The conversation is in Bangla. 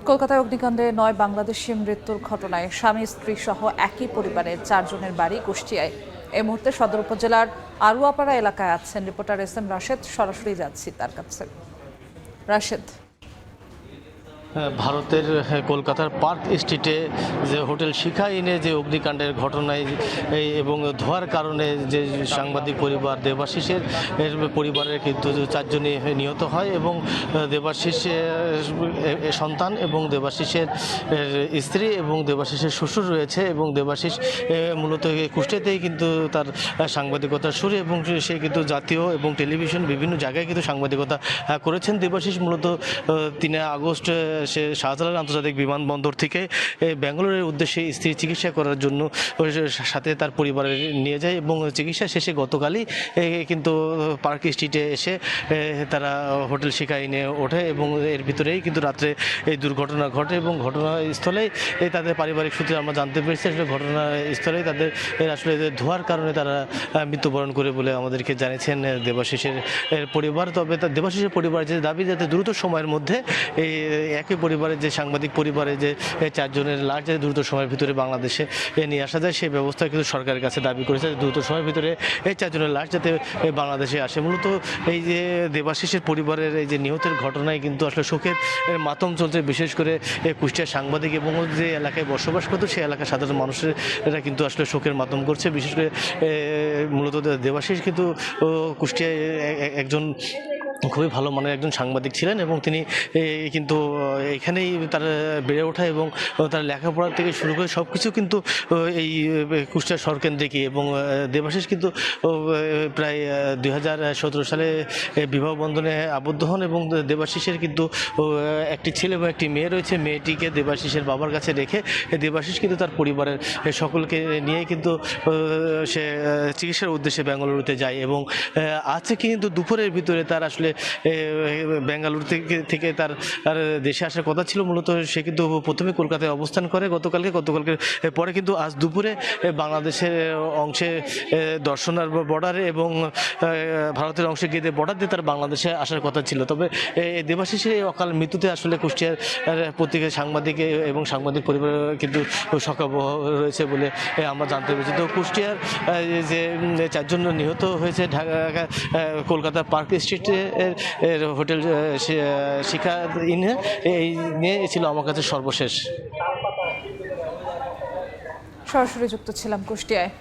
কলকাতায় অগ্নিকাণ্ডে ৯ বাংলাদেশি মৃত্যুর ঘটনায় স্বামী স্ত্রী সহ একই পরিবারের 4 জনের বাড়ি কুষ্টিয়ায়। এই মুহূর্তে সদর উপজেলার আরুয়াপাড়া এলাকায় আছেন রিপোর্টার এস এম রাশেদ। সরাসরি যাচ্ছি তার কাছে। রাশেদ, ভারতের কলকাতার পার্ক স্ট্রিটে যে হোটেল শিখা ইনে যে অগ্নিকাণ্ডের ঘটনায় এবং ধোঁয়ার কারণে যে সাংবাদিক পরিবার দেবাশিসের পরিবারের কিন্তু 4 জনই নিহত হয় এবং দেবাশিস সন্তান এবং দেবাশিসের স্ত্রী এবং দেবাশিসের শ্বশুর রয়েছে এবং দেবাশিস মূলত কুষ্টিয়াতেই কিন্তু তার সাংবাদিকতার শুরু এবং সে কিন্তু জাতীয় এবং টেলিভিশন বিভিন্ন জায়গায় কিন্তু সাংবাদিকতা করেছেন। দেবাশিস মূলত 3 আগস্ট সে শাহজালাল আন্তর্জাতিক বিমানবন্দর থেকে ব্যাঙ্গালোরের উদ্দেশ্যে স্ত্রীর চিকিৎসা করার জন্য সাথে তার পরিবারে নিয়ে যায় এবং চিকিৎসা শেষে গতকালই কিন্তু পার্ক স্ট্রিটে এসে তারা হোটেল শিখা ইনে ওঠে এবং এর ভিতরেই কিন্তু রাত্রে এই দুর্ঘটনা ঘটে এবং ঘটনাস্থলেই তাদের পারিবারিক সূত্রে আমরা জানতে পেরেছি আসলে ঘটনাস্থলেই তাদের আসলে ধোঁয়ার কারণে তারা মৃত্যুবরণ করে বলে আমাদেরকে জানিয়েছেন দেবাশিসের পরিবার। তবে তার দেবাশিসের পরিবার যে দাবি যাতে দ্রুত সময়ের মধ্যে একই পরিবারের যে সাংবাদিক পরিবারের যে 4 জনের লাশ যাতে দ্রুত সময়ের ভিতরে বাংলাদেশে নিয়ে আসা যায় সেই ব্যবস্থা কিন্তু সরকারের কাছে দাবি করেছে। দ্রুত সময়ের ভিতরে এই 4 জনের লাশ যাতে বাংলাদেশে আসে। মূলত এই যে দেবাশিসের পরিবারের এই যে নিহতের ঘটনায় কিন্তু আসলে শোকের মাতম চলছে, বিশেষ করে কুষ্টিয়ার সাংবাদিক এবং যে এলাকায় বসবাস করতো সেই এলাকার সাধারণ মানুষেরা কিন্তু আসলে শোকের মাতম করছে। বিশেষ করে মূলত দেবাশিস কিন্তু কুষ্টিয়ায় একজন খুবই ভালো মানের একজন সাংবাদিক ছিলেন এবং তিনি কিন্তু এখানেই তার বেড়ে ওঠা এবং তার লেখাপড়া থেকে শুরু করে সব কিছু কিন্তু এই কুষ্টিয়া শহর কেন্দ্রিকই এবং দেবাশিস কিন্তু প্রায় 2017 সালে বিবাহ বন্ধনে আবদ্ধ হন এবং দেবাশিসের কিন্তু একটি ছেলে এবং একটি মেয়ে রয়েছে। মেয়েটিকে দেবাশিসের বাবার কাছে রেখে দেবাশিস কিন্তু তার পরিবারের সকলকে নিয়ে কিন্তু সে চিকিৎসার উদ্দেশ্যে বেঙ্গালুরুতে যায় এবং আজকে কিন্তু দুপুরের ভিতরে তার আসলে বেঙ্গালুরু থেকে তার দেশে আসার কথা ছিল। মূলত সে কিন্তু প্রথমে কলকাতায় অবস্থান করে গতকালকে পরে কিন্তু আজ দুপুরে বাংলাদেশের অংশে দর্শনার বর্ডারে এবং ভারতের অংশে গিয়ে বর্ডার দিয়ে তার বাংলাদেশে আসার কথা ছিল। তবে দেবাশিসের এই অকাল মৃত্যুতে আসলে কুষ্টিয়ার প্রত্যেকের সাংবাদিক এবং সাংবাদিক পরিবার কিন্তু শোকাবহ রয়েছে বলে আমরা জানতে পেরেছি। তো কুষ্টিয়ার যে 4 জন নিহত হয়েছে ঢাকা কলকাতার পার্ক স্ট্রিটে হোটেল শিখা ইনে এই নিয়ে ছিল আমার কাছে সর্বশেষ। সরাসরি যুক্ত ছিলাম কুষ্টিয়ায়।